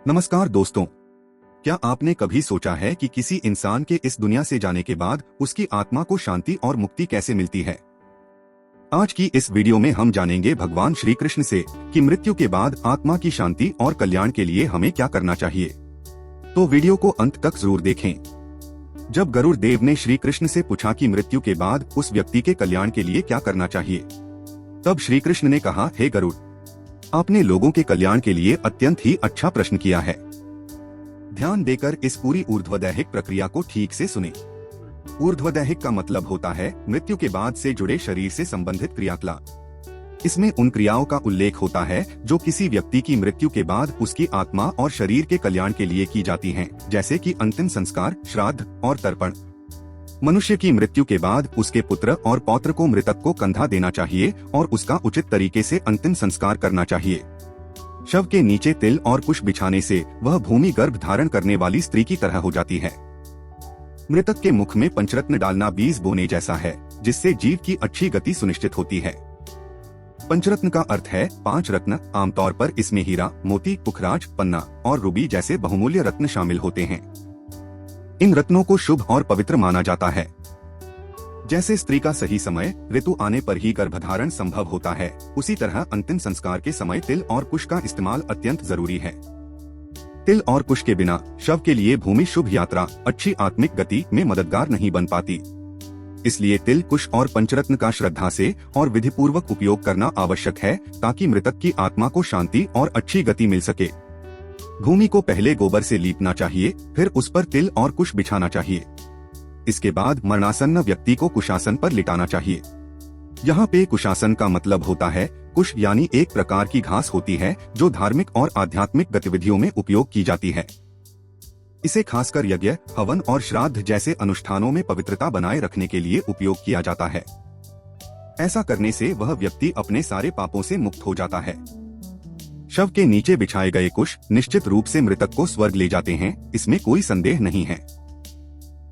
नमस्कार दोस्तों, क्या आपने कभी सोचा है कि किसी इंसान के इस दुनिया से जाने के बाद उसकी आत्मा को शांति और मुक्ति कैसे मिलती है। आज की इस वीडियो में हम जानेंगे भगवान श्री कृष्ण से कि मृत्यु के बाद आत्मा की शांति और कल्याण के लिए हमें क्या करना चाहिए। तो वीडियो को अंत तक जरूर देखें। जब गरुड़ देव ने श्री कृष्ण से पूछा कि मृत्यु के बाद उस व्यक्ति के कल्याण के लिए क्या करना चाहिए, तब श्री कृष्ण ने कहा, हे गरुड़, आपने लोगों के कल्याण के लिए अत्यंत ही अच्छा प्रश्न किया है। ध्यान देकर इस पूरी ऊर्ध्वदैहिक प्रक्रिया को ठीक से सुने। ऊर्ध्वदैहिक का मतलब होता है मृत्यु के बाद से जुड़े शरीर से संबंधित क्रियाकलाप। इसमें उन क्रियाओं का उल्लेख होता है जो किसी व्यक्ति की मृत्यु के बाद उसकी आत्मा और शरीर के कल्याण के लिए की जाती हैं, जैसे कि अंतिम संस्कार, श्राद्ध और तर्पण। मनुष्य की मृत्यु के बाद उसके पुत्र और पौत्र को मृतक को कंधा देना चाहिए और उसका उचित तरीके से अंतिम संस्कार करना चाहिए। शव के नीचे तिल और कुश बिछाने से वह भूमि गर्भ धारण करने वाली स्त्री की तरह हो जाती है। मृतक के मुख में पंचरत्न डालना बीज बोने जैसा है, जिससे जीव की अच्छी गति सुनिश्चित होती है। पंचरत्न का अर्थ है 5 रत्न। आमतौर पर इसमें हीरा, मोती, पुखराज, पन्ना और रूबी जैसे बहुमूल्य रत्न शामिल होते हैं। इन रत्नों को शुभ और पवित्र माना जाता है। जैसे स्त्री का सही समय ऋतु आने पर ही गर्भधारण संभव होता है, उसी तरह अंतिम संस्कार के समय तिल और कुश का इस्तेमाल अत्यंत जरूरी है। तिल और कुश के बिना शव के लिए भूमि शुभ यात्रा, अच्छी आत्मिक गति में मददगार नहीं बन पाती। इसलिए तिल, कुश और पंचरत्न का श्रद्धा से और विधि पूर्वक उपयोग करना आवश्यक है, ताकि मृतक की आत्मा को शांति और अच्छी गति मिल सके। भूमि को पहले गोबर से लीपना चाहिए, फिर उस पर तिल और कुश बिछाना चाहिए। इसके बाद मरणासन्न व्यक्ति को कुशासन पर लिटाना चाहिए। यहाँ पे कुशासन का मतलब होता है कुश, यानी एक प्रकार की घास होती है जो धार्मिक और आध्यात्मिक गतिविधियों में उपयोग की जाती है। इसे खासकर यज्ञ, हवन और श्राद्ध जैसे अनुष्ठानों में पवित्रता बनाए रखने के लिए उपयोग किया जाता है। ऐसा करने से वह व्यक्ति अपने सारे पापों से मुक्त हो जाता है। शव के नीचे बिछाए गए कुश निश्चित रूप से मृतक को स्वर्ग ले जाते हैं, इसमें कोई संदेह नहीं है।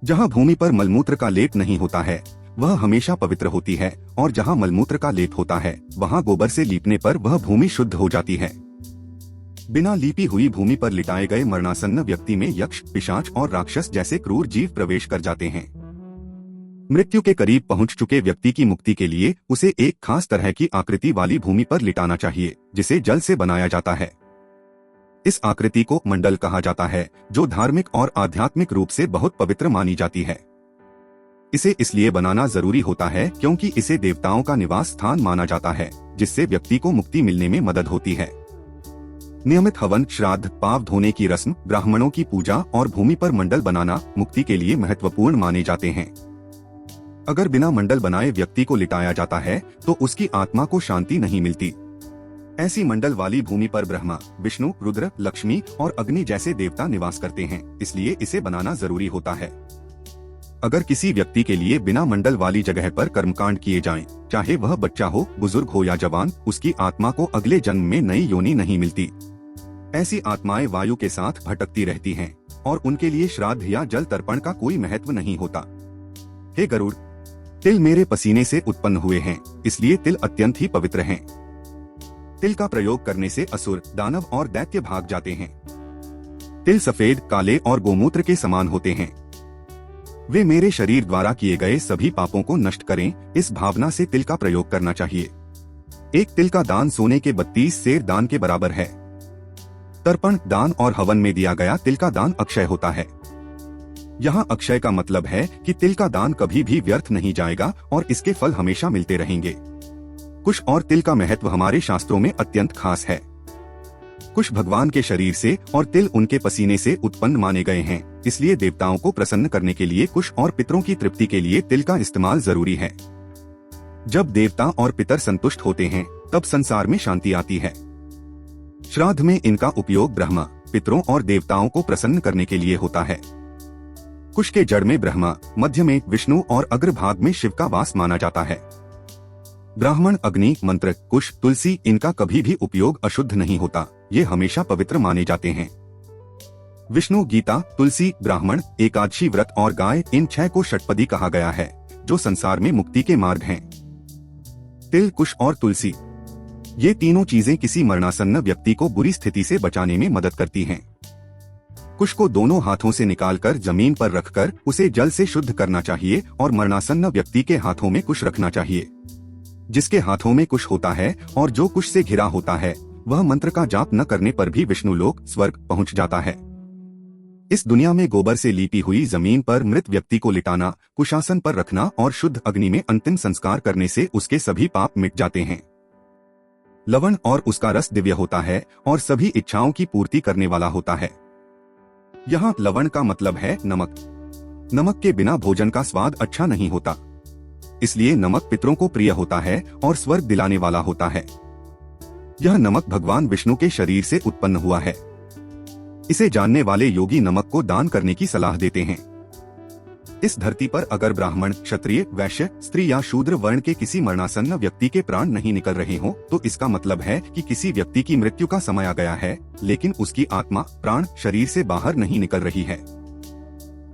जहाँ भूमि पर मलमूत्र का लेप नहीं होता है, वह हमेशा पवित्र होती है, और जहाँ मलमूत्र का लेप होता है, वहाँ गोबर से लीपने पर वह भूमि शुद्ध हो जाती है। बिना लीपी हुई भूमि पर लिटाए गए मरणासन्न व्यक्ति में यक्ष, पिशाच और राक्षस जैसे क्रूर जीव प्रवेश कर जाते हैं। मृत्यु के करीब पहुंच चुके व्यक्ति की मुक्ति के लिए उसे एक खास तरह की आकृति वाली भूमि पर लिटाना चाहिए, जिसे जल से बनाया जाता है। इस आकृति को मंडल कहा जाता है, जो धार्मिक और आध्यात्मिक रूप से बहुत पवित्र मानी जाती है। इसे इसलिए बनाना जरूरी होता है क्योंकि इसे देवताओं का निवास स्थान माना जाता है, जिससे व्यक्ति को मुक्ति मिलने में मदद होती है। नियमित हवन, श्राद्ध, पाप धोने की रस्म, ब्राह्मणों की पूजा और भूमि पर मंडल बनाना मुक्ति के लिए महत्वपूर्ण माने जाते हैं। अगर बिना मंडल बनाए व्यक्ति को लिटाया जाता है तो उसकी आत्मा को शांति नहीं मिलती। ऐसी मंडल वाली भूमि पर ब्रह्मा, विष्णु, रुद्र, लक्ष्मी और अग्नि जैसे देवता निवास करते हैं, इसलिए इसे बनाना जरूरी होता है। अगर किसी व्यक्ति के लिए बिना मंडल वाली जगह पर कर्मकांड किए जाएं, चाहे वह बच्चा हो, बुजुर्ग हो या जवान, उसकी आत्मा को अगले जन्म में नई योनि नहीं मिलती। ऐसी आत्माएं वायु के साथ भटकती रहती हैं और उनके लिए श्राद्ध या जल तर्पण का कोई महत्व नहीं होता। हे गरुड़, तिल मेरे पसीने से उत्पन्न हुए हैं, इसलिए तिल अत्यंत ही पवित्र हैं। तिल का प्रयोग करने से असुर, दानव और दैत्य भाग जाते हैं। तिल सफेद, काले और गोमूत्र के समान होते हैं। वे मेरे शरीर द्वारा किए गए सभी पापों को नष्ट करें, इस भावना से तिल का प्रयोग करना चाहिए। एक तिल का दान सोने के 32 सेर दान के बराबर है। तर्पण, दान और हवन में दिया गया तिल का दान अक्षय होता है। यहाँ अक्षय का मतलब है कि तिल का दान कभी भी व्यर्थ नहीं जाएगा और इसके फल हमेशा मिलते रहेंगे। कुश और तिल का महत्व हमारे शास्त्रों में अत्यंत खास है। कुश भगवान के शरीर से और तिल उनके पसीने से उत्पन्न माने गए हैं, इसलिए देवताओं को प्रसन्न करने के लिए कुश और पितरों की तृप्ति के लिए तिल का इस्तेमाल जरूरी है। जब देवता और पितर संतुष्ट होते हैं, तब संसार में शांति आती है। श्राद्ध में इनका उपयोग ब्रह्मा, पितरों और देवताओं को प्रसन्न करने के लिए होता है। कुश के जड़ में ब्रह्मा, मध्य में विष्णु और अग्रभाग में शिव का वास माना जाता है। ब्राह्मण, अग्नि, मंत्र, कुश, तुलसी, इनका कभी भी उपयोग अशुद्ध नहीं होता, ये हमेशा पवित्र माने जाते हैं। विष्णु, गीता, तुलसी, ब्राह्मण, एकादशी व्रत और गाय, इन 6 को षटपदी कहा गया है, जो संसार में मुक्ति के मार्ग हैं। तिल, कुश और तुलसी, ये तीनों चीजें किसी मरणासन्न व्यक्ति को बुरी स्थिति से बचाने में मदद करती हैं। कुश को दोनों हाथों से निकालकर जमीन पर रखकर उसे जल से शुद्ध करना चाहिए और मरणासन्न व्यक्ति के हाथों में कुश रखना चाहिए। जिसके हाथों में कुश होता है और जो कुश से घिरा होता है वह मंत्र का जाप न करने पर भी विष्णुलोक स्वर्ग पहुंच जाता है। इस दुनिया में गोबर से लीपी हुई जमीन पर मृत व्यक्ति को लिटाना, कुशासन पर रखना और शुद्ध अग्नि में अंतिम संस्कार करने से उसके सभी पाप मिट जाते हैं। लवण और उसका रस दिव्य होता है और सभी इच्छाओं की पूर्ति करने वाला होता है। यहाँ लवण का मतलब है नमक। नमक के बिना भोजन का स्वाद अच्छा नहीं होता, इसलिए नमक पितरों को प्रिय होता है और स्वर्ग दिलाने वाला होता है। यह नमक भगवान विष्णु के शरीर से उत्पन्न हुआ है। इसे जानने वाले योगी नमक को दान करने की सलाह देते हैं। इस धरती पर अगर ब्राह्मण, क्षत्रिय, वैश्य, स्त्री या शूद्र वर्ण के किसी मरणासन्न व्यक्ति के प्राण नहीं निकल रहे हों, तो इसका मतलब है कि किसी व्यक्ति की मृत्यु का समय आ गया है, लेकिन उसकी आत्मा, प्राण शरीर से बाहर नहीं निकल रही है।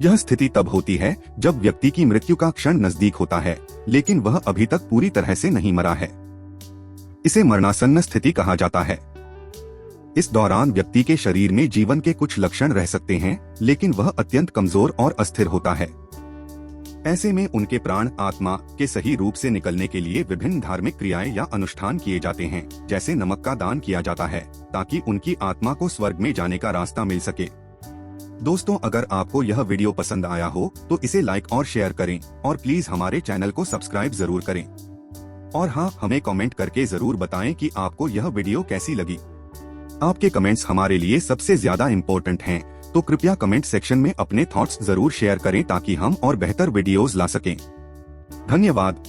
यह स्थिति तब होती है जब व्यक्ति की मृत्यु का क्षण नजदीक होता है, लेकिन वह अभी तक पूरी तरह से नहीं मरा है। इसे मरणासन्न स्थिति कहा जाता है। इस दौरान व्यक्ति के शरीर में जीवन के कुछ लक्षण रह सकते हैं, लेकिन वह अत्यंत कमजोर और अस्थिर होता है। ऐसे में उनके प्राण आत्मा के सही रूप से निकलने के लिए विभिन्न धार्मिक क्रियाएं या अनुष्ठान किए जाते हैं, जैसे नमक का दान किया जाता है ताकि उनकी आत्मा को स्वर्ग में जाने का रास्ता मिल सके। दोस्तों, अगर आपको यह वीडियो पसंद आया हो तो इसे लाइक और शेयर करें और प्लीज हमारे चैनल को सब्सक्राइब जरूर करें। और हाँ, हमें कमेंट करके जरूर बताएं कि आपको यह वीडियो कैसी लगी। आपके कमेंट्स हमारे लिए सबसे ज्यादा इम्पोर्टेंट हैं, तो कृपया कमेंट सेक्शन में अपने थॉट्स जरूर शेयर करें ताकि हम और बेहतर वीडियोस ला सकें। धन्यवाद।